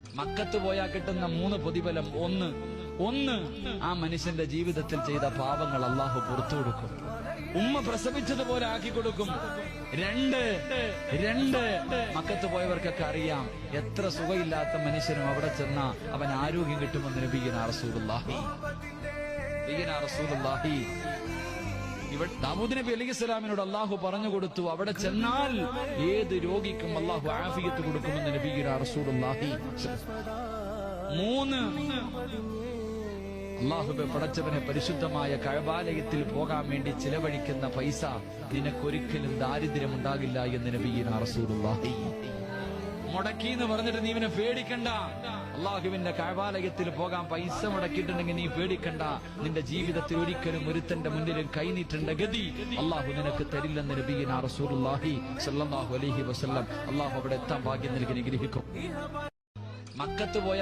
മക്കത്ത് പോയാൽ കിട്ടുന്ന 3 പ്രതിഫലം. ഒന്ന് ആ മനുഷ്യന്റെ ജീവിതത്തിൽ ചെയ്ത പാപങ്ങൾ അള്ളാഹു പുറത്തു കൊടുക്കും. ഉമ്മ പ്രസവിച്ചതുപോലെ ആക്കി കൊടുക്കും. 2 മക്കത്ത് പോയവർക്കൊക്കെ അറിയാം, എത്ര സുഖമില്ലാത്ത മനുഷ്യനും അവിടെ ചെന്ന അവൻ ആരോഗ്യം കിട്ടുമെന്ന് നബിയുനാ റസൂലുള്ളാഹി. ഇവിടെ ദാവൂദ് നബി അലൈഹിസ്സലാമിനോട് അള്ളാഹു പറഞ്ഞു കൊടുത്തു, അവിടെ ചെന്നാൽ ഏത് രോഗിക്കും അള്ളാഹു ആഫിയത്ത് കൊടുക്കുമെന്ന് നബിയുനാ റസൂലുള്ളാഹി. 3 അള്ളാഹുവേ പടച്ചവനെ പരിശുദ്ധമായ കഅബാലയത്തിൽ പോകാൻ വേണ്ടി ചിലവഴിക്കുന്ന പൈസ നിനക്കൊരിക്കലും ദാരിദ്ര്യം ഉണ്ടാകില്ല എന്ന് നബിയുനാ റസൂലുള്ളാഹി. മുടക്കി എന്ന് പറഞ്ഞിട്ട് നീ ഇവനെ പേടിക്കണ്ട. അള്ളാഹുവിന്റെ കഅബാലയത്തിൽ പോകാൻ പൈസ മുടക്കിയിട്ടുണ്ടെങ്കിൽ നീ പേടിക്കണ്ട. നിന്റെ ജീവിതത്തിൽ ഒരിക്കലും ഒരുത്തന്റെ മുന്നിലും കൈനീട്ടേണ്ട ഗതി അള്ളാഹു നിനക്ക് തരില്ലെന്ന് നബിയുനാ റസൂലുള്ളാഹി സ്വല്ലല്ലാഹു അലൈഹി വസല്ലം. അള്ളാഹു അവിടെ എത്താൻ ഭാഗ്യം നൽകി അനുഗ്രഹിക്കും. മക്കത്ത് പോയ